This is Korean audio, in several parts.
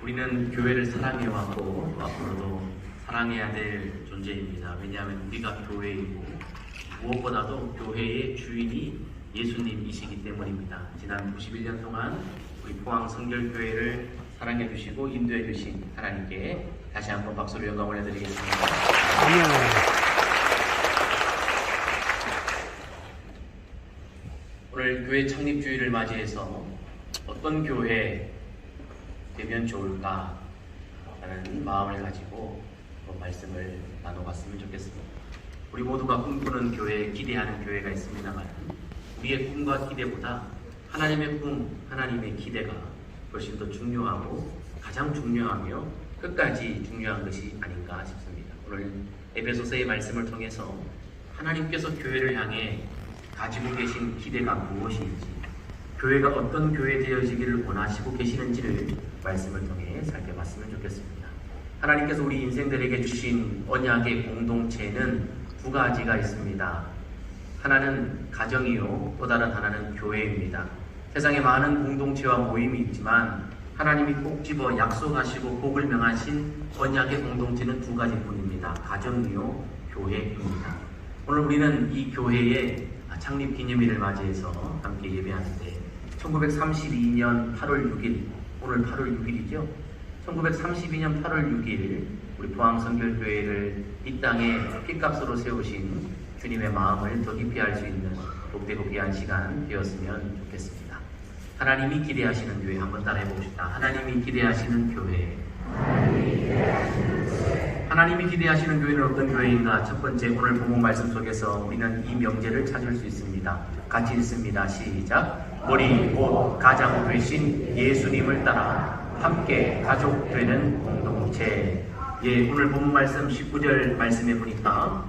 우리는 교회를 사랑해왔고 앞으로도 사랑해야 될 존재입니다. 왜냐하면 우리가 교회이고 무엇보다도 교회의 주인이 예수님이시기 때문입니다. 지난 91년 동안 우리 포항 성결교회를 사랑해 주시고 인도해 주신 하나님께 다시 한번 박수로 영광을 해드리겠습니다. 오늘 교회 창립주일을 맞이해서 어떤 교회 되면 좋을까 라는 마음을 가지고 말씀을 나눠봤으면 좋겠습니다. 우리 모두가 꿈꾸는 교회, 기대하는 교회가 있습니다만 우리의 꿈과 기대보다 하나님의 꿈, 하나님의 기대가 훨씬 더 중요하고 가장 중요하며 끝까지 중요한 것이 아닌가 싶습니다. 오늘 에베소서의 말씀을 통해서 하나님께서 교회를 향해 가지고 계신 기대가 무엇인지, 교회가 어떤 교회 되어지기를 원하시고 계시는지를 말씀을 통해 살펴봤으면 좋겠습니다. 하나님께서 우리 인생들에게 주신 언약의 공동체는 두 가지가 있습니다. 하나는 가정이요, 또 다른 하나는 교회입니다. 세상에 많은 공동체와 모임이 있지만 하나님이 꼭 집어 약속하시고 복을 명하신 언약의 공동체는 두 가지뿐입니다. 가정이요, 교회입니다. 오늘 우리는 이 교회의 창립 기념일을 맞이해서 함께 예배하는데 1932년 8월 6일, 오늘 8월 6일이죠. 1932년 8월 6일 우리 포항 성결교회를 이 땅에 핏값으로 세우신 주님의 마음을 더 깊이 알 수 있는 복되고 귀한 시간 되었으면 좋겠습니다. 하나님이 기대하시는 교회 한번 따라해 봅시다. 하나님이 기대하시는 교회. 하나님이 기대하시는 교회는 어떤 교회인가? 첫 번째, 오늘 본문 말씀 속에서 우리는 이 명제를 찾을 수 있습니다. 같이 읽습니다. 시작. 머리 곧 가장 되신 예수님을 따라 함께 가족 되는 공동체. 예, 오늘 본문 말씀 19절 말씀해 보니까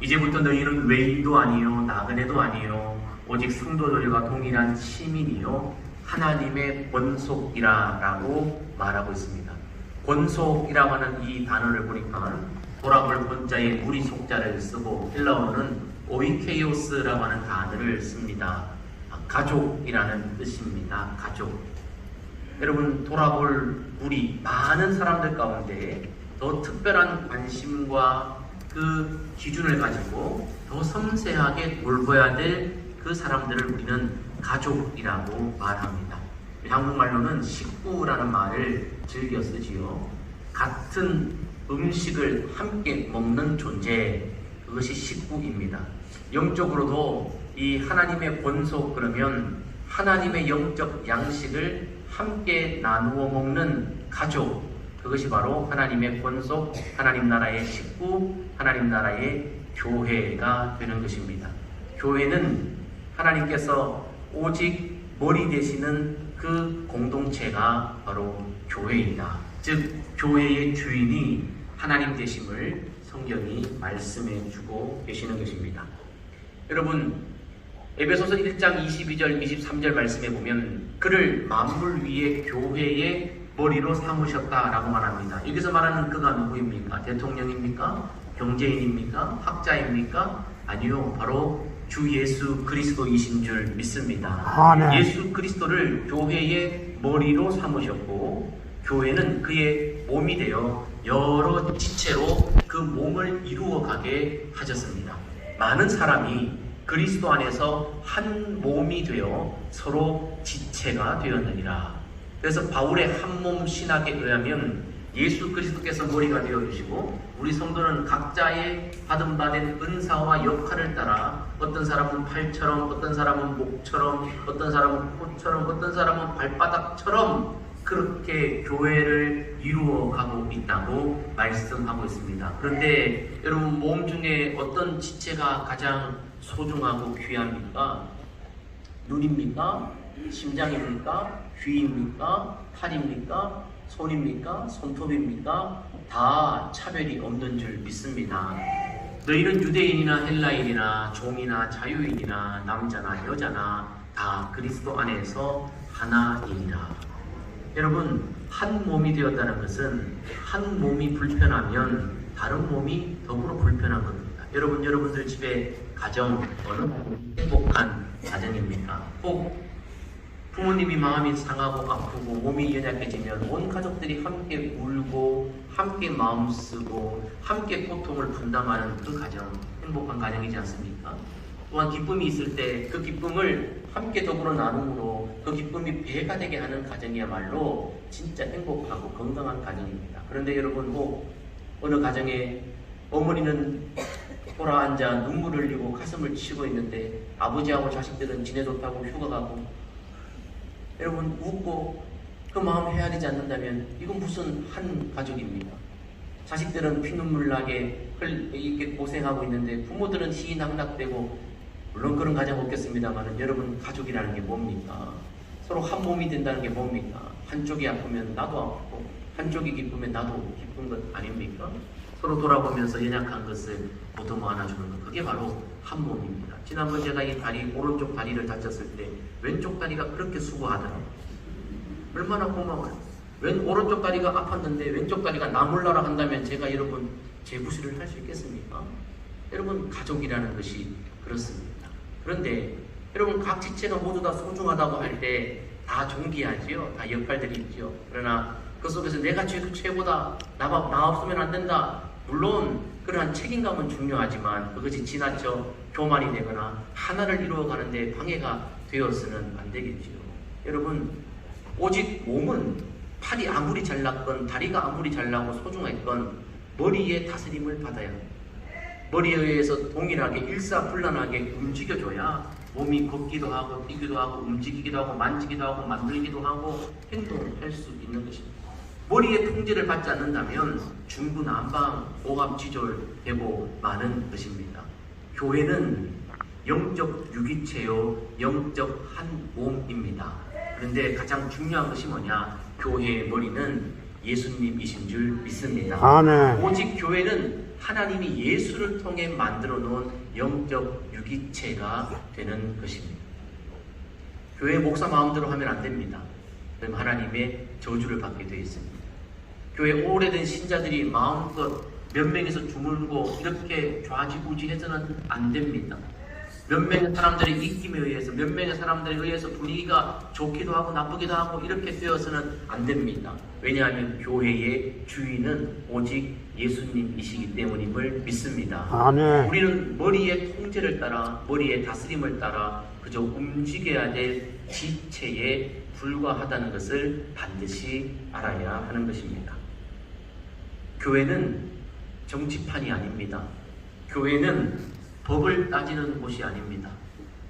이제부터 너희는 외인도 아니요 나그네도 아니요 오직 성도들과 동일한 시민이요 하나님의 권속이라 라고 말하고 있습니다. 권속이라고 하는 이 단어를 보니까 돌아볼 본자에 무리 속자를 쓰고 헬라어는 오이케이오스라고 하는 단어를 씁니다. 가족이라는 뜻입니다. 가족. 여러분, 돌아볼 우리 많은 사람들 가운데 더 특별한 관심과 그 기준을 가지고 더 섬세하게 돌봐야 될 그 사람들을 우리는 가족이라고 말합니다. 한국말로는 식구라는 말을 즐겨 쓰지요. 같은 음식을 함께 먹는 존재, 그것이 식구입니다. 영적으로도 이 하나님의 권속, 그러면 하나님의 영적 양식을 함께 나누어 먹는 가족, 그것이 바로 하나님의 권속, 하나님 나라의 식구, 하나님 나라의 교회가 되는 것입니다. 교회는 하나님께서 오직 머리 되시는 그 공동체가 바로 교회이다. 즉 교회의 주인이 하나님 되심을 성경이 말씀해 주고 계시는 것입니다. 여러분, 에베소서 1장 22절 23절 말씀에 보면 그를 만물 위에 교회의 머리로 삼으셨다라고 말합니다. 여기서 말하는 그가 누구입니까? 대통령입니까? 경제인입니까? 학자입니까? 아니요, 바로 주 예수 그리스도이신 줄 믿습니다. 아멘. 예수 그리스도를 교회의 머리로 삼으셨고 교회는 그의 몸이 되어 여러 지체로 그 몸을 이루어가게 하셨습니다. 많은 사람이 그리스도 안에서 한 몸이 되어 서로 지체가 되었느니라. 그래서 바울의 한몸 신학에 의하면 예수 그리스도께서 머리가 되어주시고 우리 성도는 각자의 받은 은사와 역할을 따라 어떤 사람은 팔처럼, 어떤 사람은 목처럼, 어떤 사람은 코처럼, 어떤 사람은 발바닥처럼 그렇게 교회를 이루어가고 있다고 말씀하고 있습니다. 그런데 여러분, 몸 중에 어떤 지체가 가장 소중하고 귀합니까? 눈입니까? 심장입니까? 귀입니까? 팔입니까? 손입니까? 손톱입니까? 다 차별이 없는 줄 믿습니다. 너희는 유대인이나 헬라인이나 종이나 자유인이나 남자나 여자나 다 그리스도 안에서 하나이니라. 여러분, 한 몸이 되었다는 것은 한 몸이 불편하면 다른 몸이 더불어 불편한 겁니다. 여러분들 집에 가정 어느 행복한 가정입니까? 꼭 부모님이 마음이 상하고 아프고 몸이 연약해지면 온 가족들이 함께 울고 함께 마음 쓰고 함께 고통을 분담하는 그 가정, 행복한 가정이지 않습니까? 또한 기쁨이 있을 때 그 기쁨을 함께 더불어 나눔으로 그 기쁨이 배가 되게 하는 가정이야말로 진짜 행복하고 건강한 가정입니다. 그런데 여러분, 어느 가정에 어머니는 돌아앉아 눈물을 흘리고 가슴을 치고 있는데 아버지하고 자식들은 지내 좋다고 휴가 가고, 여러분 웃고 그 마음 헤아리지 않는다면 이건 무슨 한 가족입니까? 자식들은 피눈물 나게 이렇게 고생하고 있는데 부모들은 희낙낙대고, 물론 그런 가정 없겠습니다만 여러분, 가족이라는 게 뭡니까? 서로 한 몸이 된다는 게 뭡니까? 한쪽이 아프면 나도 아프고 한쪽이 기쁘면 나도 기쁜 것 아닙니까? 서로 돌아보면서 연약한 것을 보듬어 안아주는 것, 그게 바로 한 몸입니다. 지난번 제가 이 다리, 오른쪽 다리를 다쳤을 때 왼쪽 다리가 그렇게 수고하더라고요. 얼마나 고마워요. 오른쪽 다리가 아팠는데 왼쪽 다리가 나 몰라라 한다면 제가 여러분 재구실을 할 수 있겠습니까? 여러분, 가족이라는 것이 그렇습니다. 그런데 여러분, 각 지체가 모두 다 소중하다고 할 때 다 존귀하지요. 다 역할들이 있죠. 그러나 그 속에서 내가 최고다, 나 없으면 안 된다, 물론 그러한 책임감은 중요하지만 그것이 지나쳐 교만이 되거나 하나를 이루어가는데 방해가 되어서는 안 되겠지요. 여러분, 오직 몸은 팔이 아무리 잘났건 다리가 아무리 잘나고 소중했건 머리의 다스림을 받아야 합니다. 머리에 의해서 동일하게 일사불란하게 움직여줘야 몸이 걷기도 하고 뛰기도 하고 움직이기도 하고 만지기도 하고 만들기도 하고 행동할 수 있는 것입니다. 머리의 통제를 받지 않는다면 중구난방, 오감지졸되고 마는 것입니다. 교회는 영적 유기체요, 영적 한 몸입니다. 그런데 가장 중요한 것이 뭐냐? 교회의 머리는 예수님이신 줄 믿습니다. 아멘. 오직 교회는 하나님이 예수를 통해 만들어 놓은 영적 유기체가 되는 것입니다. 교회 목사 마음대로 하면 안 됩니다. 그럼 하나님의 저주를 받게 되어 있습니다. 교회 오래된 신자들이 마음껏 몇 명에서 주물고 이렇게 좌지우지해서는 안 됩니다. 몇 명의 사람들의 입김에 의해서, 몇 명의 사람들에 의해서 분위기가 좋기도 하고 나쁘기도 하고 이렇게 되어서는 안 됩니다. 왜냐하면 교회의 주인은 오직 예수님이시기 때문임을 믿습니다. 아멘. 우리는 머리의 통제를 따라, 머리의 다스림을 따라 그저 움직여야 될 지체에 불과하다는 것을 반드시 알아야 하는 것입니다. 교회는 정치판이 아닙니다. 교회는 법을 따지는 곳이 아닙니다.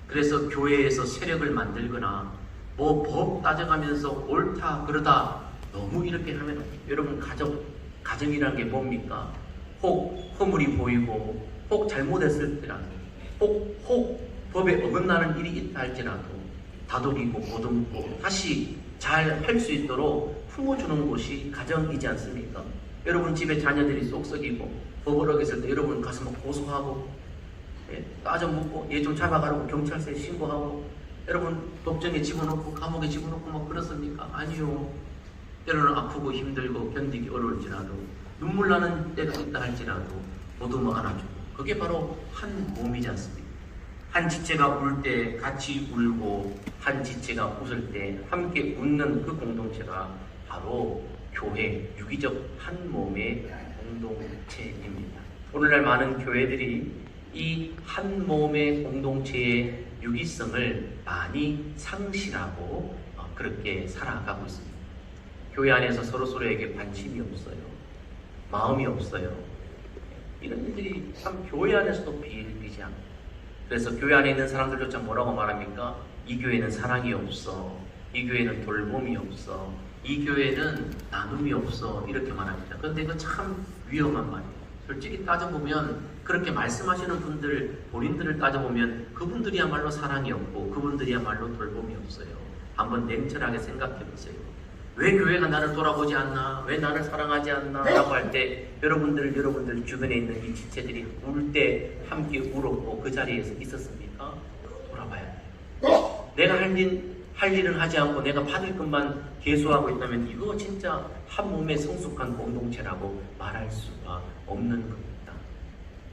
그래서 교회에서 세력을 만들거나 법 따져가면서 옳다 그러다 너무 이렇게 하면, 여러분, 가정이라는 게 뭡니까? 혹 허물이 보이고 혹 잘못했을 때라도 혹 법에 어긋나는 일이 있다 할지라도 다독이고 보듬고 다시 잘 할 수 있도록 품어주는 곳이 가정이지 않습니까? 여러분 집에 자녀들이 쏙썩이고 법을 어겼을 때 여러분 가서 막 고소하고 따져 묻고 얘 좀 잡아가라고 경찰서에 신고하고, 여러분 법정에 집어넣고 감옥에 집어넣고 막 그렇습니까? 아니요. 때로는 아프고 힘들고 견디기 어려울지라도 눈물 나는 때가 있다 할지라도 보듬어 안아주고, 그게 바로 한 몸이지 않습니까? 한 지체가 울 때 같이 울고 한 지체가 웃을 때 함께 웃는 그 공동체가 바로 교회, 유기적 한 몸의 공동체입니다. 오늘날 많은 교회들이 이 한 몸의 공동체의 유기성을 많이 상실하고 그렇게 살아가고 있습니다. 교회 안에서 서로서로에게 관심이 없어요. 마음이 없어요. 이런 일들이 참 교회 안에서도 비일비재합니다. 그래서 교회 안에 있는 사람들조차 뭐라고 말합니까? 이 교회는 사랑이 없어. 이 교회는 돌봄이 없어. 이 교회는 나눔이 없어. 이렇게 말합니다. 그런데 이거 참 위험한 말이에요. 솔직히 따져보면 그렇게 말씀하시는 분들, 본인들을 따져보면 그분들이야말로 사랑이 없고 그분들이야말로 돌봄이 없어요. 한번 냉철하게 생각해 보세요. 왜 교회가 나를 돌아보지 않나? 왜 나를 사랑하지 않나? 라고 할 때 여러분들 주변에 있는 이 지체들이 울 때 함께 울었고 그 자리에서 있었습니까? 돌아봐야 돼요. 내가 할 일은 하지 않고 내가 받을 것만 계수하고 있다면 이거 진짜 한 몸의 성숙한 공동체라고 말할 수가 없는 겁니다.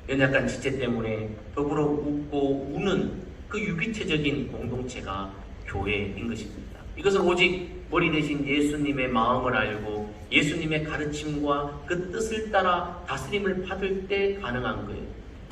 연약한 지체 때문에 더불어 웃고 우는 그 유기체적인 공동체가 교회인 것입니다. 이것은 오직 머리 대신 예수님의 마음을 알고 예수님의 가르침과 그 뜻을 따라 다스림을 받을 때 가능한 거예요.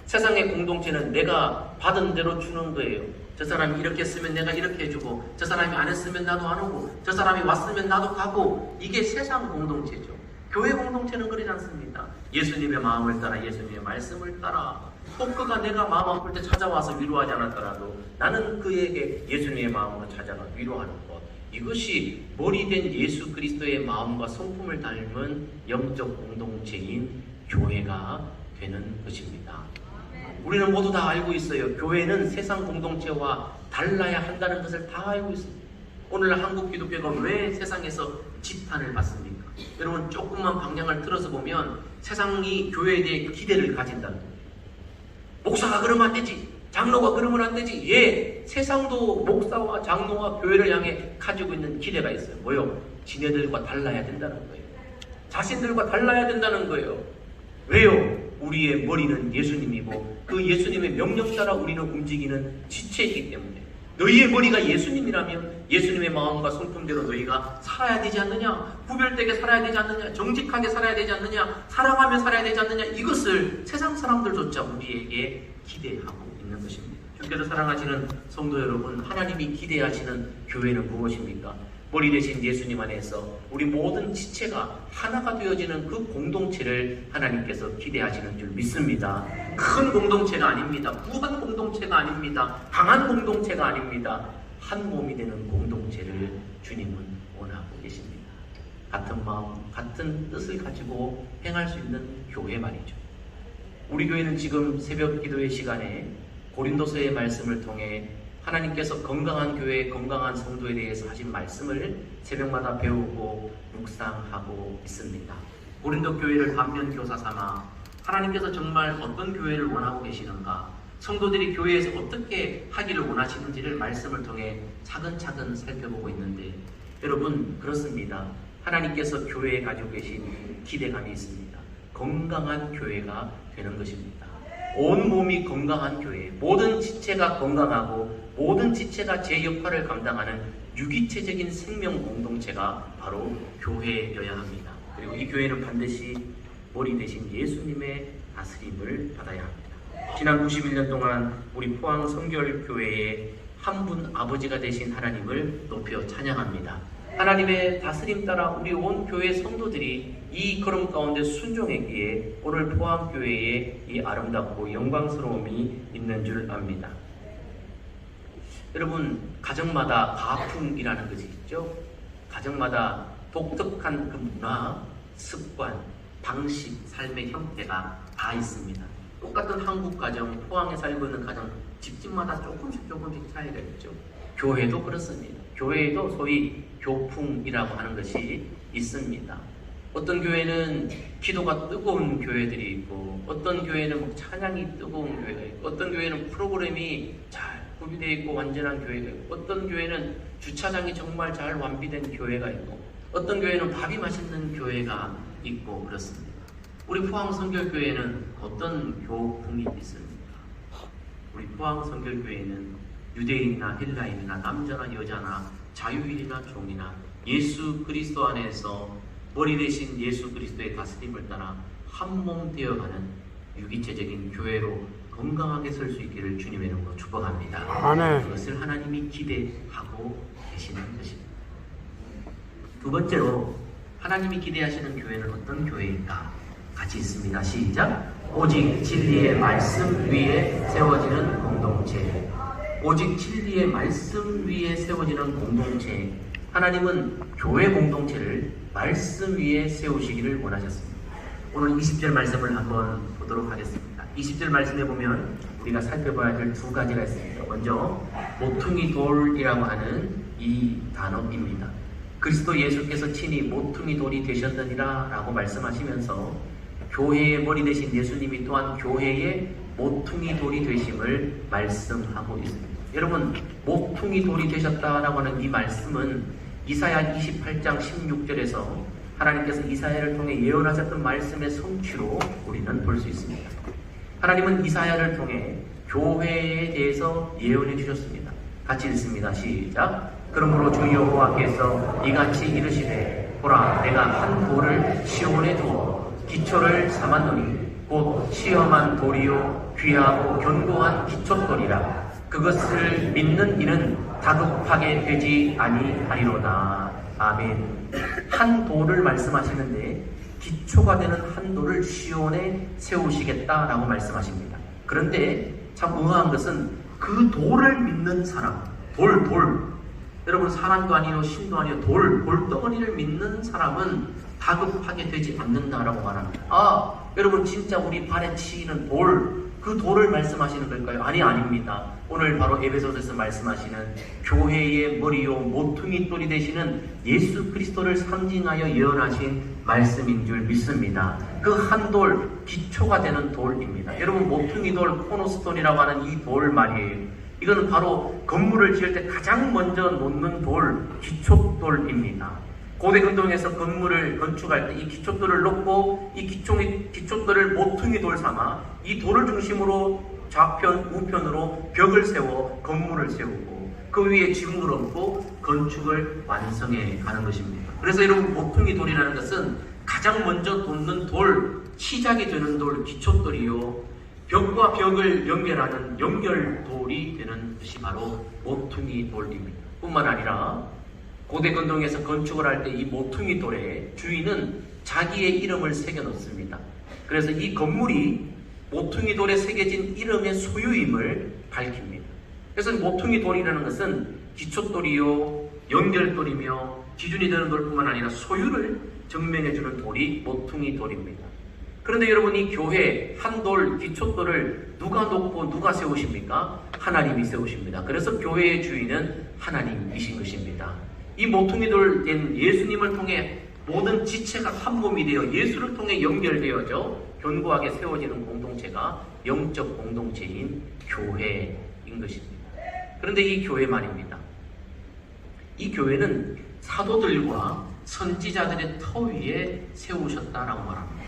세상의 공동체는 내가 받은 대로 주는 거예요. 저 사람이 이렇게 했으면 내가 이렇게 해주고, 저 사람이 안 했으면 나도 안 오고, 저 사람이 왔으면 나도 가고, 이게 세상 공동체죠. 교회 공동체는 그러지 않습니다. 예수님의 마음을 따라, 예수님의 말씀을 따라, 꼭 그가 내가 마음 아플 때 찾아와서 위로하지 않았더라도 나는 그에게 예수님의 마음으로 찾아가 위로하는 것, 이것이 머리된 예수 그리스도의 마음과 성품을 닮은 영적 공동체인 교회가 되는 것입니다. 우리는 모두 다 알고 있어요. 교회는 세상 공동체와 달라야 한다는 것을 다 알고 있습니다. 오늘날 한국 기독교가 왜 세상에서 지탄을 받습니까? 여러분, 조금만 방향을 틀어서 보면 세상이 교회에 대해 기대를 가진다는 거예요. 목사가 그러면 안 되지, 장로가 그러면 안 되지. 예, 세상도 목사와 장로와 교회를 향해 가지고 있는 기대가 있어요. 뭐요? 지네들과 달라야 된다는 거예요. 자신들과 달라야 된다는 거예요. 왜요? 우리의 머리는 예수님이고 그 예수님의 명령 따라 우리는 움직이는 지체이기 때문에, 너희의 머리가 예수님이라면 예수님의 마음과 성품대로 너희가 살아야 되지 않느냐, 구별되게 살아야 되지 않느냐, 정직하게 살아야 되지 않느냐, 사랑하며 살아야 되지 않느냐, 이것을 세상 사람들조차 우리에게 기대하고 있는 것입니다. 주께서 사랑하시는 성도 여러분, 하나님이 기대하시는 교회는 무엇입니까? 머리 대신 예수님 안에서 우리 모든 지체가 하나가 되어지는 그 공동체를 하나님께서 기대하시는 줄 믿습니다. 큰 공동체가 아닙니다. 무한 공동체가 아닙니다. 강한 공동체가 아닙니다. 한 몸이 되는 공동체를 주님은 원하고 계십니다. 같은 마음, 같은 뜻을 가지고 행할 수 있는 교회 말이죠. 우리 교회는 지금 새벽 기도의 시간에 고린도서의 말씀을 통해 하나님께서 건강한 교회, 건강한 성도에 대해서 하신 말씀을 새벽마다 배우고 묵상하고 있습니다. 고린도 교회를 반면 교사 삼아 하나님께서 정말 어떤 교회를 원하고 계시는가, 성도들이 교회에서 어떻게 하기를 원하시는지를 말씀을 통해 차근차근 살펴보고 있는데, 여러분, 그렇습니다. 하나님께서 교회에 가지고 계신 기대감이 있습니다. 건강한 교회가 되는 것입니다. 온 몸이 건강한 교회, 모든 지체가 건강하고 모든 지체가 제 역할을 감당하는 유기체적인 생명 공동체가 바로 교회여야 합니다. 그리고 이 교회는 반드시 머리 대신 예수님의 다스림을 받아야 합니다. 지난 91년 동안 우리 포항 성결교회의 한 분 아버지가 되신 하나님을 높여 찬양합니다. 하나님의 다스림 따라 우리 온 교회 성도들이 이 걸음 가운데 순종했기에 오늘 포항교회에 이 아름답고 영광스러움이 있는 줄 압니다. 여러분, 가정마다 가풍이라는 것이 있죠. 가정마다 독특한 그 문화, 습관, 방식, 삶의 형태가 다 있습니다. 똑같은 한국 가정, 포항에 살고 있는 가정, 집집마다 조금씩 차이가 있죠. 교회도 그렇습니다. 교회에도 소위 교풍이라고 하는 것이 있습니다. 어떤 교회는 기도가 뜨거운 교회들이 있고, 어떤 교회는 찬양이 뜨거운 교회가 있고, 어떤 교회는 프로그램이 잘 구비되어 있고 완전한 교회가 있고, 어떤 교회는 주차장이 정말 잘 완비된 교회가 있고, 어떤 교회는 밥이 맛있는 교회가 있고 그렇습니다. 우리 포항 성결교회는 어떤 교풍이 있습니까? 우리 포항 성결교회는 유대인이나 헬라인이나 남자나 여자나 자유인이나 종이나 예수 그리스도 안에서 머리 대신 예수 그리스도의 다스림을 따라 한 몸 되어가는 유기체적인 교회로 건강하게 설 수 있기를 주님의 이름으로 축복합니다. 아멘. 그것을 하나님이 기대하고 계시는 것입니다. 두 번째로 하나님이 기대하시는 교회는 어떤 교회일까? 같이 있습니다. 시작. 오직 진리의 말씀 위에 세워지는 공동체. 오직 진리의 말씀 위에 세워지는 공동체. 하나님은 교회 공동체를 말씀 위에 세우시기를 원하셨습니다. 오늘 20절 말씀을 한번 보도록 하겠습니다. 20절 말씀에 보면 우리가 살펴봐야 될 두 가지가 있습니다. 먼저 모퉁이 돌이라고 하는 이 단어입니다. 그리스도 예수께서 친히 모퉁이 돌이 되셨느니라 라고 말씀하시면서 교회의 머리 되신 예수님이 또한 교회의 모퉁이 돌이 되심을 말씀하고 있습니다. 여러분, 모퉁이 돌이 되셨다라고 하는 이 말씀은 이사야 28장 16절에서 하나님께서 이사야를 통해 예언하셨던 말씀의 성취로 우리는 볼 수 있습니다. 하나님은 이사야를 통해 교회에 대해서 예언해 주셨습니다. 같이 읽습니다. 시작. 그러므로 주 여호와께서 이같이 이르시되 보라 내가 한 돌을 시온에 두어 기초를 삼았노니 곧 시험한 돌이요 귀하고 견고한 기초돌이라 그것을 믿는 이는 다급하게 되지 아니하리로다. 아멘. 한 돌을 말씀하시는데 기초가 되는 한 돌을 시온에 세우시겠다라고 말씀하십니다. 그런데 참 의아한 것은 그 돌을 믿는 사람, 돌. 여러분 사람도 아니요 신도 아니요 돌덩어리를 믿는 사람은 다급하게 되지 않는다라고 말합니다. 여러분 진짜 우리 발에 치이는 그 돌을 말씀하시는 걸까요? 아닙니다. 오늘 바로 에베소서에서 말씀하시는 교회의 머리요 모퉁이 돌이 되시는 예수 그리스도를 상징하여 예언하신 말씀인 줄 믿습니다. 그 한 돌, 기초가 되는 돌입니다. 여러분 모퉁이 돌, 코너스톤이라고 하는 이 돌 말이에요. 이거는 바로 건물을 지을 때 가장 먼저 놓는 돌, 기초돌입니다. 고대 근동에서 건물을 건축할 때 이 기초돌을 놓고 이 기초돌을 모퉁이 돌 삼아 이 돌을 중심으로 좌편, 우편으로 벽을 세워 건물을 세우고 그 위에 지붕을 얹고 건축을 완성해 가는 것입니다. 그래서 여러분 모퉁이 돌이라는 것은 가장 먼저 놓는 돌, 시작이 되는 돌, 기초돌이요 벽과 벽을 연결하는 연결돌이 되는 것이 바로 모퉁이 돌입니다. 뿐만 아니라 고대 건동에서 건축을 할 때 이 모퉁이 돌에 주인은 자기의 이름을 새겨 놓습니다. 그래서 이 건물이 모퉁이 돌에 새겨진 이름의 소유임을 밝힙니다. 그래서 모퉁이 돌이라는 것은 기초돌이요 연결돌이며 기준이 되는 돌뿐만 아니라 소유를 증명해주는 돌이 모퉁이 돌입니다. 그런데 여러분 이 교회 한 돌, 기초돌을 누가 놓고 누가 세우십니까? 하나님이 세우십니다. 그래서 교회의 주인은 하나님이신 것입니다. 이 모퉁이 돌 된 예수님을 통해 모든 지체가 한 몸이 되어 예수를 통해 연결되어져 견고하게 세워지는 공동체가 영적 공동체인 교회인 것입니다. 그런데 이 교회 말입니다. 이 교회는 사도들과 선지자들의 터 위에 세우셨다라고 말합니다.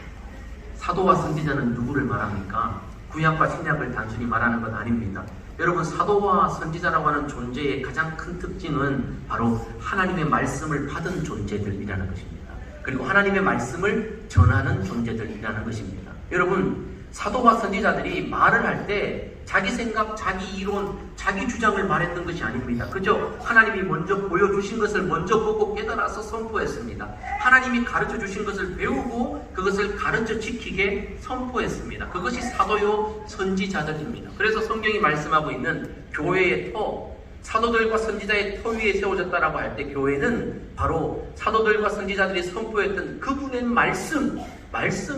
사도와 선지자는 누구를 말합니까? 구약과 신약을 단순히 말하는 건 아닙니다. 여러분 사도와 선지자라고 하는 존재의 가장 큰 특징은 바로 하나님의 말씀을 받은 존재들이라는 것입니다. 그리고 하나님의 말씀을 전하는 존재들이라는 것입니다. 여러분 사도와 선지자들이 말을 할 때 자기 생각, 자기 이론, 자기 주장을 말했던 것이 아닙니다. 그저 하나님이 먼저 보여주신 것을 먼저 보고 깨달아서 선포했습니다. 하나님이 가르쳐 주신 것을 배우고 그것을 가르쳐 지키게 선포했습니다. 그것이 사도요 선지자들입니다. 그래서 성경이 말씀하고 있는 교회의 터, 사도들과 선지자의 터 위에 세워졌다라고 할 때 교회는 바로 사도들과 선지자들이 선포했던 그분의 말씀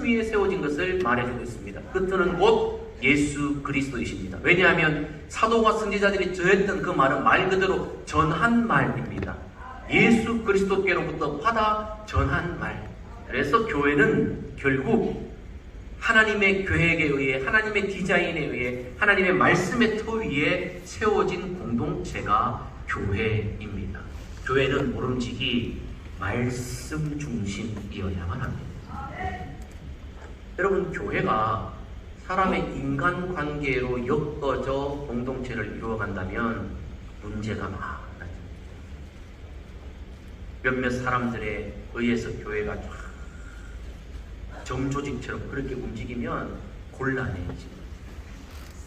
위에 세워진 것을 말해주고 있습니다. 그 터는 곧 예수 그리스도이십니다. 왜냐하면 사도와 선지자들이 전했던 그 말은 말 그대로 전한 말입니다. 예수 그리스도께로부터 받아 전한 말. 그래서 교회는 결국 하나님의 계획에 의해, 하나님의 디자인에 의해, 하나님의 말씀의 터 위에 세워진 공동체가 교회입니다. 교회는 모름지기 말씀 중심이어야만 합니다. 여러분 교회가 사람의 인간관계로 엮어져 공동체를 이루어간다면 문제가 많아집니다. 몇몇 사람들에 의해서 교회가 점조직처럼 그렇게 움직이면 곤란해집니다.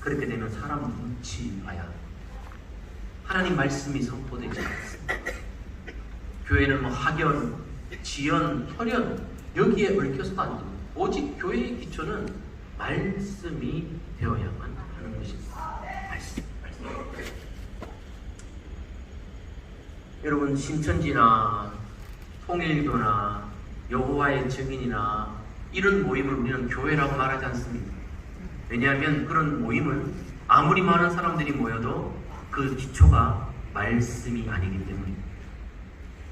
그렇게 되면 사람 눈치 봐야 하나님 말씀이 선포되지 않습니다. 교회는 학연, 지연, 혈연 여기에 얽혀서도 안 됩니다. 오직 교회의 기초는 말씀이 되어야만 하는 것입니다. 말씀. 여러분 신천지나 통일교나 여호와의 증인이나 이런 모임을 우리는 교회라고 말하지 않습니다. 왜냐하면 그런 모임은 아무리 많은 사람들이 모여도 그 기초가 말씀이 아니기 때문입니다.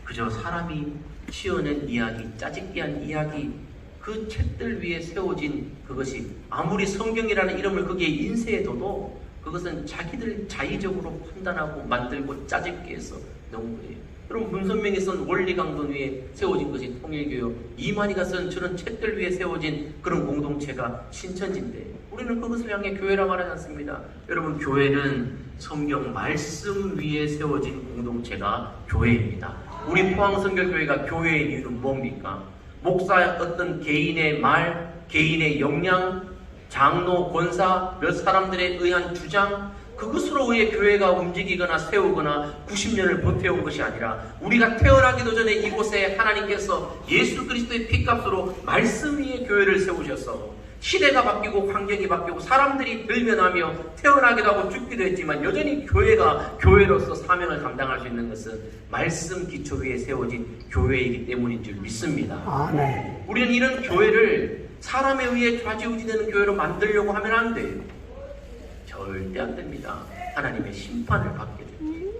그저 사람이 지어낸 이야기, 짜집기한 이야기, 그 책들 위에 세워진 그것이 아무리 성경이라는 이름을 거기에 인쇄해둬도 그것은 자기들 자의적으로 판단하고 만들고 짜집기 해서 넣은 거예요. 여러분 문선명이 쓴 원리강론 위에 세워진 것이 통일교요. 이만희가 쓴 저런 책들 위에 세워진 그런 공동체가 신천지인데 우리는 그것을 향해 교회라 말하지 않습니다. 여러분 교회는 성경 말씀 위에 세워진 공동체가 교회입니다. 우리 포항성결교회가 교회의 이유는 뭡니까? 목사 어떤 개인의 말, 개인의 역량, 장로, 권사, 몇 사람들에 의한 주장 그것으로 의해 교회가 움직이거나 세우거나 90년을 버텨온 것이 아니라 우리가 태어나기도 전에 이곳에 하나님께서 예수 그리스도의 피값으로 말씀 위에 교회를 세우셔서 시대가 바뀌고 환경이 바뀌고 사람들이 들변하며 태어나기도 하고 죽기도 했지만 여전히 교회가 교회로서 사명을 감당할 수 있는 것은 말씀 기초 위에 세워진 교회이기 때문인 줄 믿습니다. 아멘. 우리는 이런 교회를 사람에 의해 좌지우지되는 교회로 만들려고 하면 안 돼요. 절대 안 됩니다. 하나님의 심판을 받게 됩니다.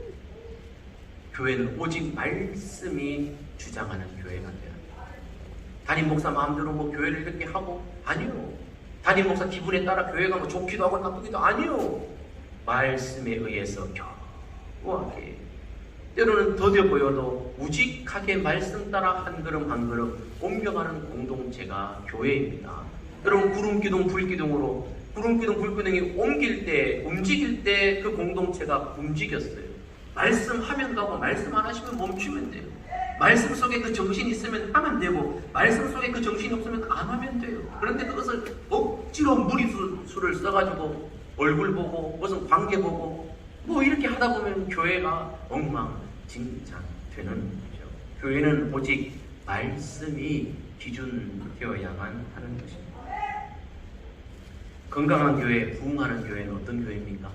교회는 오직 말씀이 주장하는 교회가 돼야 합니다. 담임 목사 마음대로 뭐 교회를 이렇게 하고 아니요. 담임 목사 기분에 따라 교회가 뭐 좋기도 하고 나쁘기도 아니요. 말씀에 의해서 견고하게 때로는 더뎌 보여도 우직하게 말씀 따라 한 걸음 한 걸음 옮겨가는 공동체가 교회입니다. 여러분 구름기둥 불기둥으로 구름기둥 불기둥이 옮길 때 움직일 때 그 공동체가 움직였어요. 말씀하면 가고 말씀 안 하시면 멈추면 돼요. 말씀 속에 그 정신이 있으면 하면 되고 말씀 속에 그 정신이 없으면 안 하면 돼요. 그런데 그것을 억지로 무리수를 써가지고 얼굴 보고 무슨 관계 보고 뭐 이렇게 하다 보면 교회가 엉망진창되는 거죠. 교회는 오직 말씀이 기준되어야만 하는 것입니다. 건강한 교회, 부흥하는 교회는 어떤 교회입니까?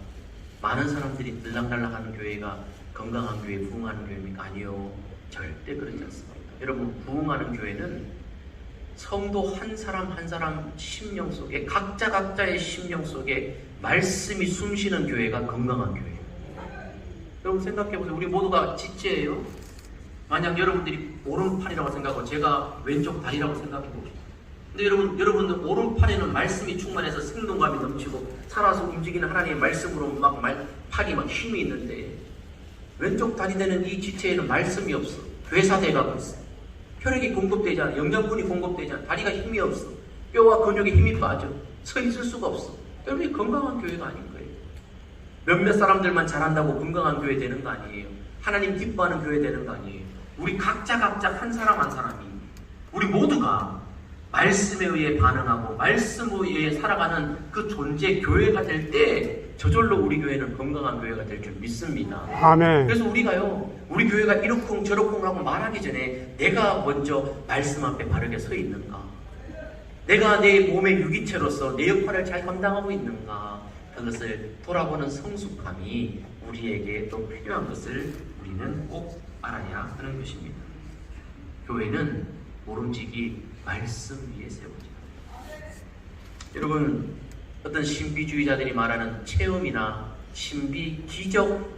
많은 사람들이 들락날락하는 교회가 건강한 교회, 부흥하는 교회입니까? 아니요. 절대 그렇지 않습니다. 여러분, 부흥하는 교회는 성도 한 사람 한 사람 심령 속에 각자의 심령 속에 말씀이 숨쉬는 교회가 건강한 교회예요. 여러분 생각해보세요. 우리 모두가 지체예요. 만약 여러분들이 오른팔이라고 생각하고 제가 왼쪽 다리라고 생각해봅시다. 근데 여러분들 오른팔에는 말씀이 충만해서 생동감이 넘치고 살아서 움직이는 하나님의 말씀으로 팔이 막 힘이 있는데 왼쪽 다리 되는 이 지체에는 말씀이 없어. 괴사돼가고 있어. 혈액이 공급되지 않아. 영양분이 공급되지 않아. 다리가 힘이 없어. 뼈와 근육에 힘이 빠져. 서 있을 수가 없어. 여러분이 건강한 교회가 아닌 거예요. 몇몇 사람들만 잘한다고 건강한 교회 되는 거 아니에요. 하나님 기뻐하는 교회 되는 거 아니에요. 우리 각자 한 사람 한 사람이 우리 모두가 말씀에 의해 반응하고 말씀에 의해 살아가는 그 존재 교회가 될 때 저절로 우리 교회는 건강한 교회가 될 줄 믿습니다. 아멘. 그래서 우리가요, 우리 교회가 이러쿵 저러쿵 하고 말하기 전에 내가 먼저 말씀 앞에 바르게 서 있는가? 내가 내 몸의 유기체로서 내 역할을 잘 감당하고 있는가? 그것을 돌아보는 성숙함이 우리에게 또 필요한 것을 우리는 꼭 알아야 하는 것입니다. 교회는 모름지기 말씀 위에 세워집니다. 여러분, 어떤 신비주의자들이 말하는 체험이나 신비, 기적,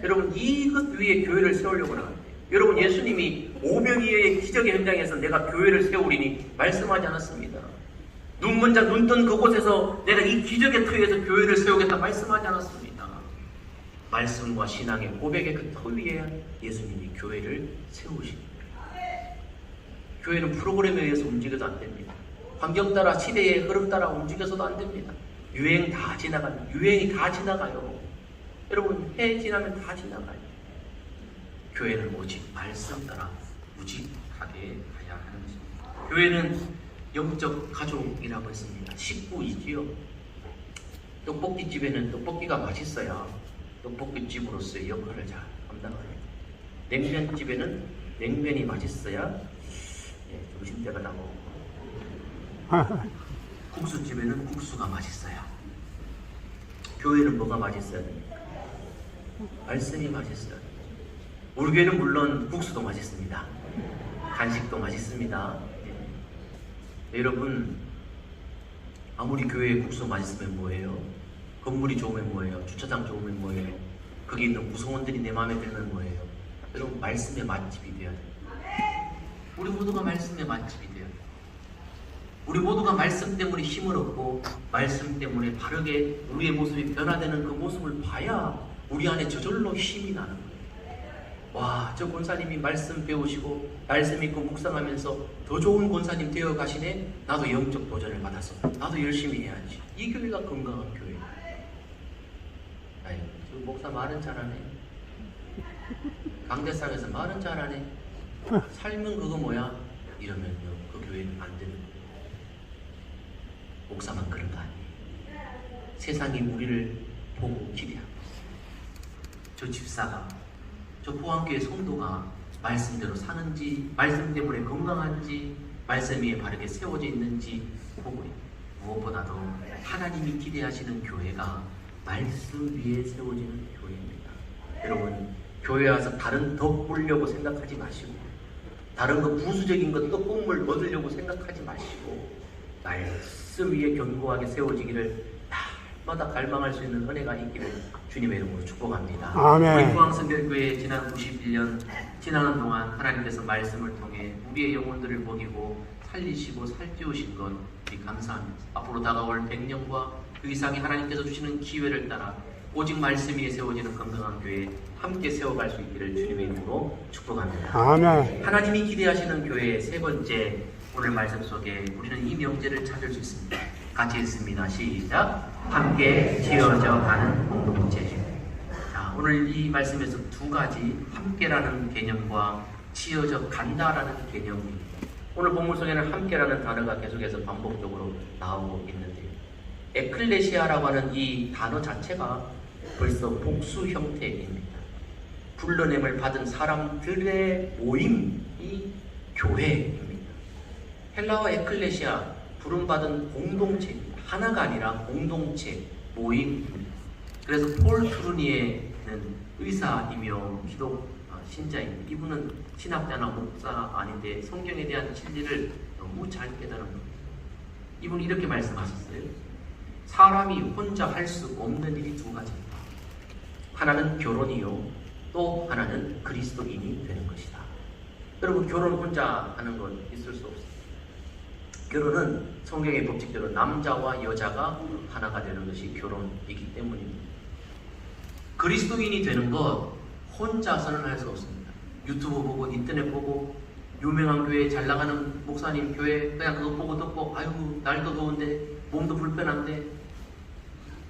여러분 이것 위에 교회를 세우려고 하는데 여러분 예수님이 오병이어의 기적의 현장에서 내가 교회를 세우리니 말씀하지 않았습니다. 눈먼자 눈 뜬 그곳에서 내가 이 기적의 터에서 교회를 세우겠다 말씀하지 않았습니다. 말씀과 신앙의 고백의 그 터 위에 예수님이 교회를 세우십니다. 교회는 프로그램에 의해서 움직여도 안 됩니다. 환경 따라 시대의 흐름 따라 움직여서도 안 됩니다. 유행이 다 지나가요. 여러분 해 지나면 다 지나가요. 교회는 오직 말씀 따라 우직하게 가야 하는 것입니다. 교회는 영적 가족이라고 했습니다. 식구이지요. 떡볶이집에는 떡볶이가 맛있어야 떡볶이집으로서의 역할을 잘 감당합니다. 냉면집에는 냉면이 맛있어야 점심때가 나고 국수집에는 국수가 맛있어야. 교회는 뭐가 맛있어야 됩니까? 말씀이 맛있어야 됩니다. 우리 교회는 물론 국수도 맛있습니다. 간식도 맛있습니다. 여러분 아무리 교회에 국수 맛있으면 뭐예요? 건물이 좋으면 뭐예요? 주차장 좋으면 뭐예요? 거기 있는 구성원들이 내 마음에 들면 뭐예요? 여러분 말씀의 맛집이 되어야 돼요. 우리 모두가 말씀의 맛집이 되어야 돼요. 우리 모두가 말씀 때문에 힘을 얻고 말씀 때문에 바르게 우리의 모습이 변화되는 그 모습을 봐야 우리 안에 저절로 힘이 나는 거예요. 와, 저 권사님이 말씀 배우시고 말씀 있고 묵상하면서 더 좋은 권사님 되어 가시네. 나도 영적 도전을 받아서 나도 열심히 해야지. 이 교회가 건강한 교회. 아이, 저 목사 말은 잘하네. 강대상에서 말은 잘하네. 삶은 그거 뭐야? 이러면요, 그 교회는 안 되는 거예요. 목사만 그런 거 아니에요. 세상이 우리를 보고 기대하고, 저 집사가, 저 포항교회 성도가 말씀대로 사는지, 말씀 때문에 건강한지, 말씀 위에 바르게 세워져 있는지 보고, 무엇보다도 하나님이 기대하시는 교회가 말씀 위에 세워지는 교회입니다. 여러분, 교회 와서 다른 덕 보려고 생각하지 마시고, 다른 거 부수적인 것 떡국물 얻으려고 생각하지 마시고, 말씀 위에 견고하게 세워지기를 날마다 갈망할 수 있는 은혜가 있기를 주님의 이름으로 축복합니다. 아멘. 우리 포항성결교회 지난 91년 지나는 동안 하나님께서 말씀을 통해 우리의 영혼들을 먹이고 살리시고 살찌우신 것 우리 감사합니다. 앞으로 다가올 100년과 그 이상의 하나님께서 주시는 기회를 따라 오직 말씀 위에 세워지는 건강한 교회 함께 세워갈 수 있기를 주님의 이름으로 축복합니다. 아멘. 하나님이 기대하시는 교회의 세 번째, 오늘 말씀 속에 우리는 이 명제를 찾을 수 있습니다. 같이 읽습니다. 시작. 함께 지어져 가는 공동체. 자, 오늘 이 말씀에서 두 가지 함께라는 개념과 지어져 간다라는 개념입니다. 오늘 본문 속에는 함께라는 단어가 계속해서 반복적으로 나오고 있는데요. 에클레시아라고 하는 이 단어 자체가 벌써 복수 형태입니다. 불러냄을 받은 사람들의 모임이 교회입니다. 헬라어 에클레시아, 부름받은 공동체입니다. 하나가 아니라 공동체, 모임입니다. 그래서 폴 투르니에는 의사이며 기독 신자입니다. 이분은 신학자나 목사 아닌데 성경에 대한 진리를 너무 잘 깨달은 겁니다. 이분이 이렇게 말씀하셨어요. 사람이 혼자 할 수 없는 일이 두 가지입니다. 하나는 결혼이요, 또 하나는 그리스도인이 되는 것이다. 여러분, 결혼 혼자 하는 건 있을 수 없습니다. 결혼은 성경의 법칙대로 남자와 여자가 하나가 되는 것이 결혼이기 때문입니다. 그리스도인이 되는 것 혼자서는 할 수 없습니다. 유튜브 보고 인터넷 보고 유명한 교회 잘 나가는 목사님 교회 그냥 그거 보고 듣고 아이고 날도 더운데 몸도 불편한데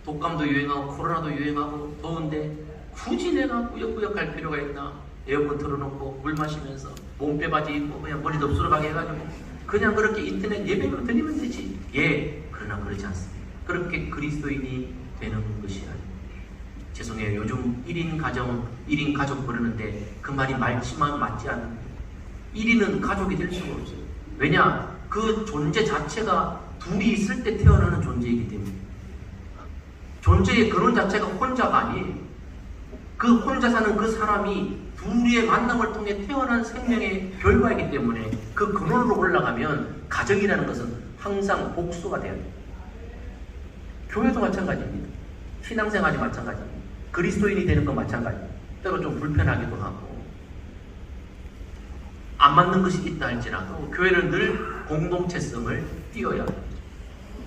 독감도 유행하고 코로나도 유행하고 더운데 굳이 내가 꾸역꾸역 갈 필요가 있나? 에어컨 틀어놓고 물 마시면서 몸빼 바지 입고 그냥 머리 덥수룩하게 해가지고 그냥 그렇게 인터넷 예배로 드리면 되지. 예, 그러나 그렇지 않습니다. 그렇게 그리스도인이 되는 것이 아닙니다. 죄송해요. 요즘 1인 가정, 1인 가족 그러는데 그 말이 많지만 맞지 않는 1인은 가족이 될 수가 없어요. 왜냐? 그 존재 자체가 둘이 있을 때 태어나는 존재이기 때문에. 존재의 근원 자체가 혼자가 아니에요. 그 혼자 사는 그 사람이 둘의 만남을 통해 태어난 생명의 결과이기 때문에 그 근원으로 올라가면 가정이라는 것은 항상 복수가 돼야 돼요. 교회도 마찬가지입니다. 신앙생활이 마찬가지입니다. 그리스도인이 되는 건 마찬가지입니다. 때로 좀 불편하기도 하고 안 맞는 것이 있다 할지라도 교회는 늘 공동체성을 띄어야 합니다.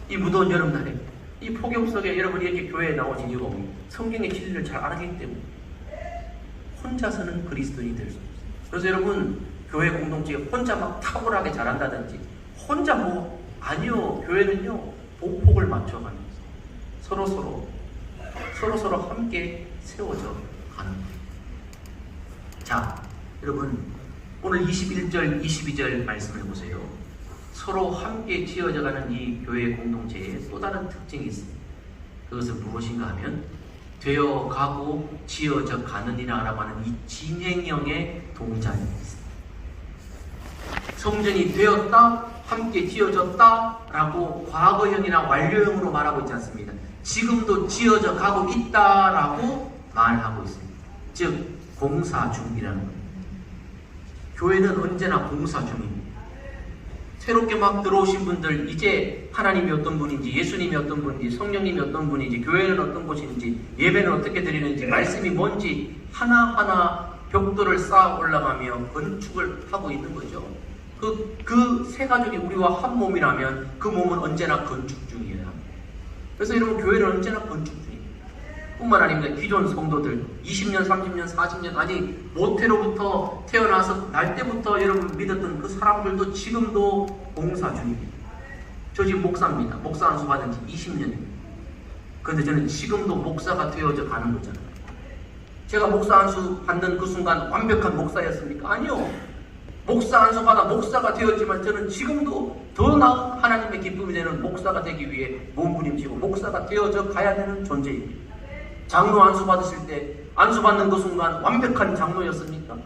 이 무더운 여름날에 이 폭염 속에 여러분이 이렇게 교회에 나오신 이유가 뭡니까? 성경의 진리를 잘 알기 때문에. 혼자서는 그리스도인이 될 수 없어요. 그래서 여러분, 교회 공동체에 혼자 막 탁월하게 잘한다든지 혼자 뭐 아니요. 교회는요 보폭을 맞춰가면서 서로 함께 세워져 가는 거예요. 자, 여러분 오늘 21절 22절 말씀해 보세요. 서로 함께 지어져가는 이 교회 공동체에 또 다른 특징이 있습니다. 그것은 무엇인가 하면 되어가고 지어져 가느니라 라고 하는 이 진행형의 동작이 있습니다. 성전이 되었다, 함께 지어졌다 라고 과거형이나 완료형으로 말하고 있지 않습니다. 지금도 지어져 가고 있다 라고 말하고 있습니다. 즉 공사 중이라는 겁니다. 교회는 언제나 공사 중입니다. 새롭게 막 들어오신 분들, 이제 하나님이 어떤 분인지, 예수님이 어떤 분인지, 성령님이 어떤 분인지, 교회는 어떤 곳인지, 예배는 어떻게 드리는지, 말씀이 뭔지 하나하나 벽돌을 쌓아 올라가며 건축을 하고 있는 거죠. 그 세 가족이 우리와 한 몸이라면 그 몸은 언제나 건축 중이에요. 그래서 여러분, 교회는 언제나 건축 중입니다. 뿐만 아니라 기존 성도들 20년, 30년, 40년 아니 모태로부터 태어나서 날 때부터 여러분 믿었던 그 사람들도 지금도 봉사 중입니다. 저 지금 목사입니다. 목사 안수 받은 지 20년입니다. 그런데 저는 지금도 목사가 되어져 가는 거잖아요. 제가 목사 안수 받는 그 순간 완벽한 목사였습니까? 아니요. 목사 안수 받아 목사가 되었지만 저는 지금도 더 나은 하나님의 기쁨이 되는 목사가 되기 위해 몸부림치고 목사가 되어져 가야 되는 존재입니다. 장로 안수 받으실 때 안수 받는 그 순간 완벽한 장로였습니까?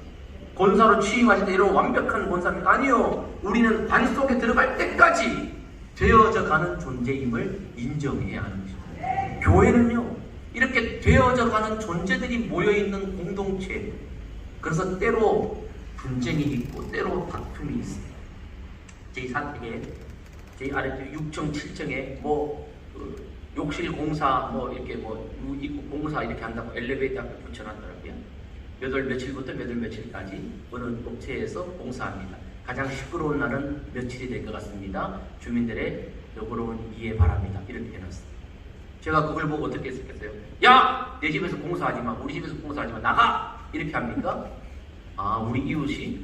권사로 취임하실 때 이런 완벽한 권사입니까? 아니요. 우리는 반 속에 들어갈 때까지 되어져 가는 존재임을 인정해야 하는 것입니다. 교회는요, 이렇게 되어져 가는 존재들이 모여있는 공동체. 그래서 때로 분쟁이 있고 때로 다툼이 있습니다. 제 사택에 제 아래쪽 6층 7층에 욕실 공사 이렇게 공사 이렇게 한다고 엘리베이터 앞에 붙여놨더라고요. 몇 월 며칠부터 몇 월 며칠까지 어느 업체에서 공사합니다. 가장 시끄러운 날은 며칠이 될 것 같습니다. 주민들의 너그러운 이해 바랍니다. 이렇게 해놨습니다. 제가 그걸 보고 어떻게 했겠어요? 야! 내 집에서 공사하지 마. 우리 집에서 공사하지 마. 나가! 이렇게 합니까? 아, 우리 이웃이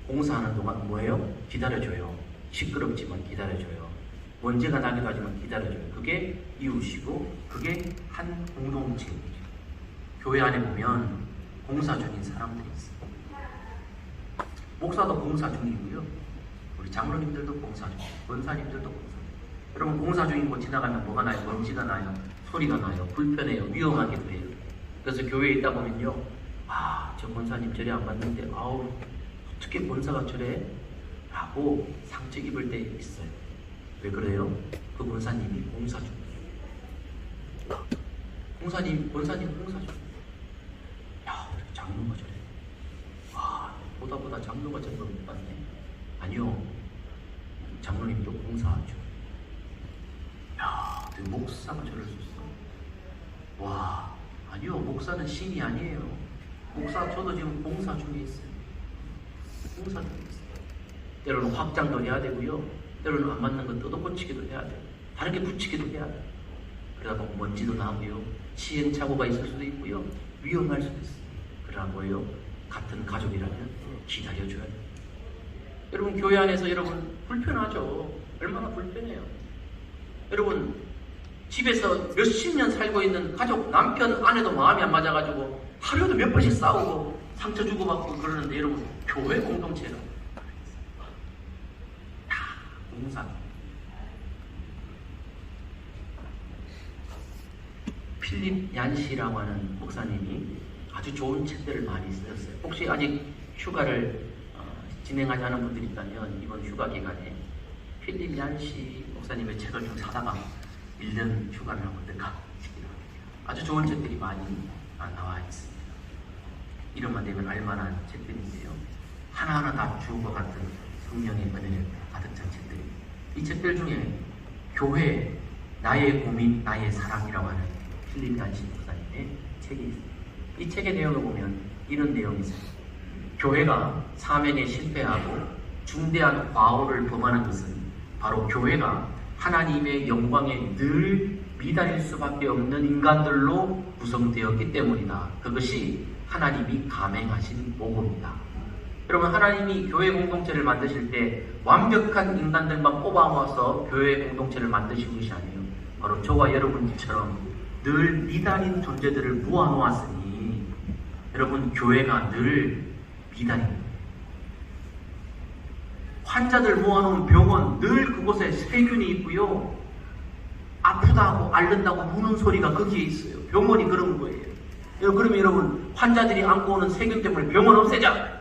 공사하는 동안 뭐예요? 기다려줘요. 시끄럽지만 기다려줘요. 먼지가 나기도 하지만 기다려줘요. 그게 이웃이고 그게 한 공동체입니다. 교회 안에 보면 공사 중인 사람들이 있어요. 목사도 공사 중이고요. 우리 장로님들도 공사 중이고 권사님들도 공사 중이고. 여러분 공사 중인 곳 지나가면 뭐가 나요? 먼지가 나요. 소리가 나요. 불편해요. 위험하기도 해요. 그래서 교회에 있다 보면요. 아, 저 권사님 저래 안 봤는데 아우 어떻게 권사가 저래? 라고 상처 입을 때 있어요. 왜 그래요? 그 권사님이 공사 중이에요. 권사님 공사 중. 야, 장로가 저래. 와, 보다 장로가 저런 걸 못 봤네. 아니요. 장로님도 공사하죠. 야, 목사가 저럴 수 있어. 와, 아니요. 목사는 신이 아니에요. 목사 저도 지금 공사 중에 있어요. 공사 중에 있어요. 때로는 확장도 해야 되고요. 때로는 안 맞는 거 뜯어고치기도 해야 돼요. 다르게 붙이기도 해야 돼요. 그러다 보면 먼지도 나고요. 시행착오가 있을 수도 있고요. 위험할 수도 있어요. 그러나 뭐예요? 같은 가족이라면 기다려줘야 돼요. 여러분 교회 안에서 여러분 불편하죠? 얼마나 불편해요. 여러분 집에서 몇십 년 살고 있는 가족 남편 아내도 마음이 안 맞아가지고 하루에도 몇 번씩 싸우고 상처 주고받고 그러는데 여러분 교회 공동체는 다 공사. 필립 얀시라고 하는 목사님이 아주 좋은 책들을 많이 쓰셨어요. 혹시 아직 휴가를 진행하지 않은 분들이 있다면 이번 휴가 기간에 필립 얀시 목사님의 책을 좀 사다가 1년 휴가를 한번 가시기로 합니다. 아주 좋은 책들이 많이 나와 있습니다. 이름만 되면 알만한 책들인데요. 하나하나 다 주옥과 같은 성령의 은혜를 가득 찬 책들입니다. 이 책들 중에 교회, 나의 고민, 나의 사랑이라고 하는 필립 얀시 목사님의 책이 있습니다. 이 책의 내용을 보면 이런 내용이 있습니다. 교회가 사명에 실패하고 중대한 과오를 범하는 것은 바로 교회가 하나님의 영광에 늘 미달일 수밖에 없는 인간들로 구성되었기 때문이다. 그것이 하나님이 감행하신 복음이다. 여러분 하나님이 교회 공동체를 만드실 때 완벽한 인간들만 뽑아 모아서 교회 공동체를 만드신 것이 아니에요. 바로 저와 여러분처럼 늘 미달인 존재들을 모아놓았으니 여러분 교회가 늘 미달입니다. 환자들 모아놓은 병원 늘 그곳에 세균이 있고요. 아프다고 앓는다고 무는 소리가 거기에 있어요. 병원이 그런 거예요. 그러면 여러분 환자들이 안고 오는 세균 때문에 병원 없애자.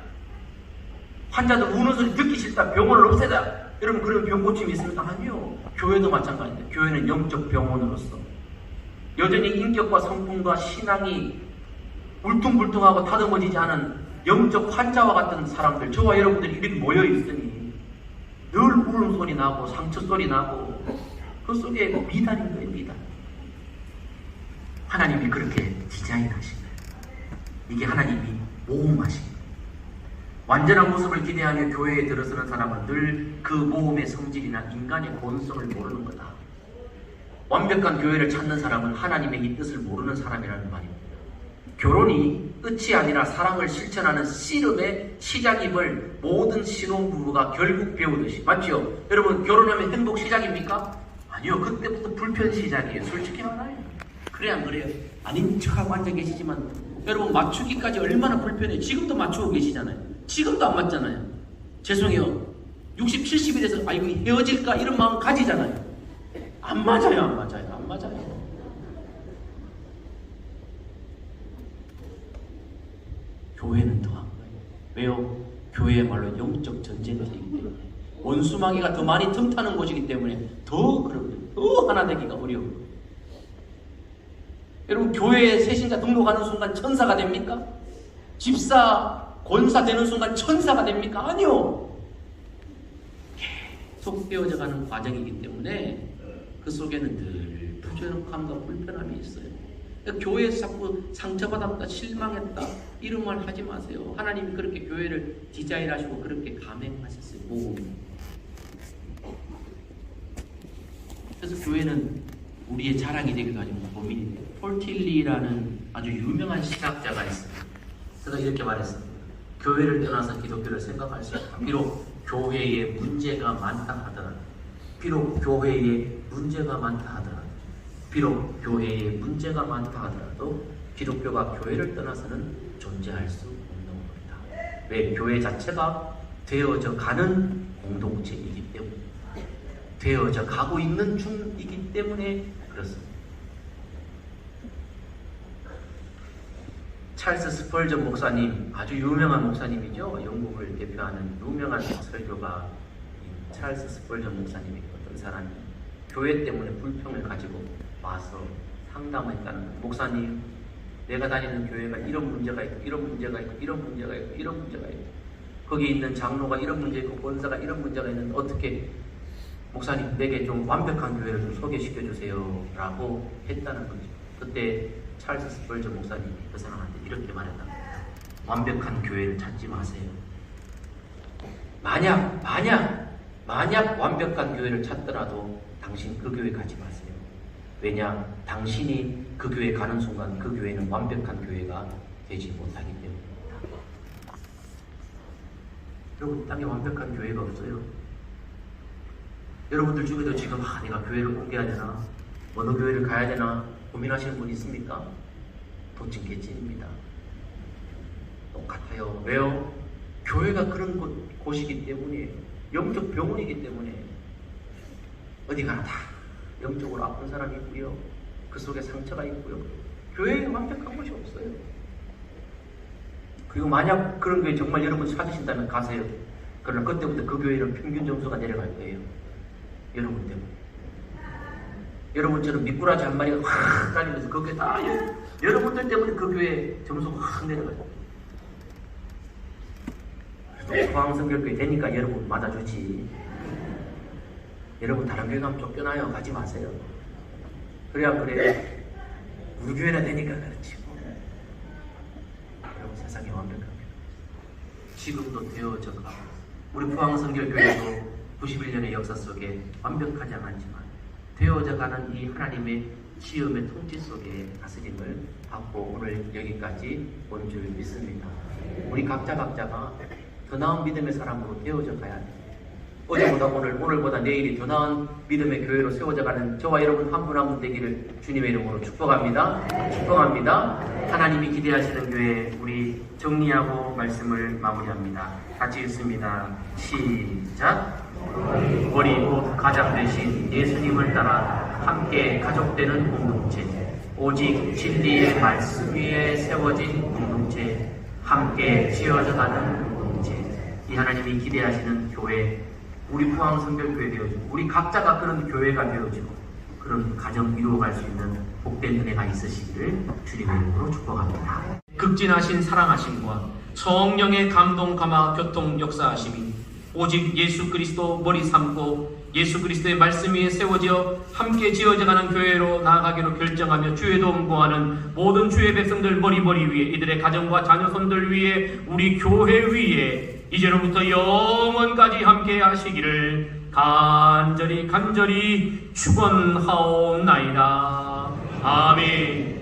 환자들 우는 소리 듣기 싫다. 병원을 없애자. 여러분 그런 병 고침이 있습니까? 아니요. 교회도 마찬가지입니다. 교회는 영적 병원으로서 여전히 인격과 성품과 신앙이 울퉁불퉁하고 다듬어지지 않은 영적 환자와 같은 사람들, 저와 여러분들이 이렇게 모여있으니 늘 우는 소리 나고 상처 소리 나고 그 속에 미달인 거예요. 미달. 하나님이 그렇게 디자인하신 거예요. 이게 하나님이 모험하신 거예요. 완전한 모습을 기대하며 교회에 들어서는 사람은 늘 그 모험의 성질이나 인간의 본성을 모르는 거다. 완벽한 교회를 찾는 사람은 하나님의 이 뜻을 모르는 사람이라는 말입니다. 결혼이 끝이 아니라 사랑을 실천하는 씨름의 시작임을 모든 신혼부부가 결국 배우듯이, 맞죠? 여러분, 결혼하면 행복 시작입니까? 아니요. 그때부터 불편 시작이에요. 솔직히 말하면. 그래 안 그래요? 아닌 척하고 앉아 계시지만 여러분, 맞추기까지 얼마나 불편해요. 지금도 맞추고 계시잖아요. 지금도 안 맞잖아요. 죄송해요. 60, 70이 돼서 이거 헤어질까 이런 마음 가지잖아요. 안 맞아요. 안 맞아요. 안 맞아요. 교회는 더한 거예요. 왜요? 교회야말로 영적 전쟁터이기 때문에, 원수마귀가 더 많이 틈타는 곳이기 때문에 더 그럽니다. 더 하나 되기가 어려워요. 여러분, 교회에 새신자 등록하는 순간 천사가 됩니까? 집사, 권사 되는 순간 천사가 됩니까? 아니요. 계속 되어져 가는 과정이기 때문에 그 속에는 늘 부족함과 불편함이 있어요. 교회에서 자꾸 상처받았다, 실망했다 이런 말 하지 마세요. 하나님이 그렇게 교회를 디자인하시고 그렇게 감행하셨어요. 그래서 교회는 우리의 자랑이 되기도 하지만 고민이 돼요. 폴틸리라는 아주 유명한 신학자가 있어요. 그래서 이렇게 말했습니다. 교회를 떠나서 기독교를 생각할 수 있다. 비록 교회에 문제가 많다 하더라도, 비록 교회에 문제가 많다 하더라도, 비록 교회에 문제가 많다 하더라도 기독교가 교회를 떠나서는 존재할 수 없는 겁니다. 왜? 교회 자체가 되어져 가는 공동체이기 때문에, 되어져 가고 있는 중이기 때문에 그렇습니다. 찰스 스펄전 목사님, 아주 유명한 목사님이죠. 영국을 대표하는 유명한 설교가 찰스 스펄전 목사님이 어떤 사람이 교회 때문에 불평을 가지고 와서 상담했다는, 목사님, 내가 다니는 교회가 이런 문제가 있고 이런 문제가 있고 이런 문제가 있고 이런 문제가 있고 거기 있는 장로가 이런 문제 있고 권사가 이런 문제가 있는데 어떻게, 목사님, 내게 좀 완벽한 교회를 좀 소개시켜 주세요 라고 했다는 거죠. 그때 찰스 스펄전 목사님이 그 사람한테 이렇게 말했답니다. 완벽한 교회를 찾지 마세요. 만약 완벽한 교회를 찾더라도 당신 그 교회 가지 마세요. 왜냐? 당신이 그 교회 가는 순간 그 교회는 완벽한 교회가 되지 못하기 때문입니다. 여러분, 땅에 완벽한 교회가 없어요. 여러분들 중에도 지금 내가 교회를 옮겨야 되나? 어느 교회를 가야 되나? 고민하시는 분 있습니까? 도찐개찐입니다. 똑같아요. 왜요? 교회가 그런 곳이기 때문에, 영적 병원이기 때문에 어디 가나 다 영적으로 아픈 사람이 있고요. 그 속에 상처가 있고요. 교회에 완벽한 것이 없어요. 그리고 만약 그런 교회 정말 여러분 찾으신다면 가세요. 그러나 그때부터 그 교회는 평균 점수가 내려갈 거예요. 여러분 때문에. 여러분처럼 미꾸라지 한 마리가 확 다니면서 그 교회 다 여러분들 때문에 그 교회 점수가 확 내려가요. 포항성결교회 되니까 여러분 맞아주지. 여러분 다른 교회 가면 쫓겨나요. 가지 마세요. 그래야 그래. 우리 교회나 되니까 그렇지. 여러분, 세상에 완벽합니다. 지금도 되어져가. 우리 포항성결교회도 91년의 역사 속에 완벽하지 않았지만 되어져가는 이 하나님의 시험의 통치 속에 다스림을 받고 오늘 여기까지 온 줄 믿습니다. 우리 각자가 더 나은 믿음의 사람으로 되어져 가야 돼요. 어제보다 오늘보다 내일이 더 나은 믿음의 교회로 세워져가는 저와 여러분 한 분 한 분 되기를 주님의 이름으로 축복합니다. 축복합니다. 하나님이 기대하시는 교회, 우리 정리하고 말씀을 마무리합니다. 같이 읽습니다. 시작. 머리 곧 가장 되신 예수님을 따라 함께 가족되는 공동체, 오직 진리의 말씀 위에 세워진 공동체, 함께 지어져가는 공동체, 이 하나님이 기대하시는 교회, 우리 포항성결교회 되어지고 우리 각자가 그런 교회가 되어지고 그런 가정 이루어갈 수 있는 복된 은혜가 있으시기를 주님의 이름으로 축복합니다. 극진하신 사랑하심과 성령의 감동 감화 교통 역사하심이 오직 예수 그리스도 머리 삼고 예수 그리스도의 말씀 위에 세워져 함께 지어져가는 교회로 나아가기로 결정하며 주의 도움 구하는 모든 주의 백성들 머리 위에 이들의 가정과 자녀손들 위에 우리 교회 위에 이제로부터 영원까지 함께 하시기를 간절히 축원하옵나이다. 아멘.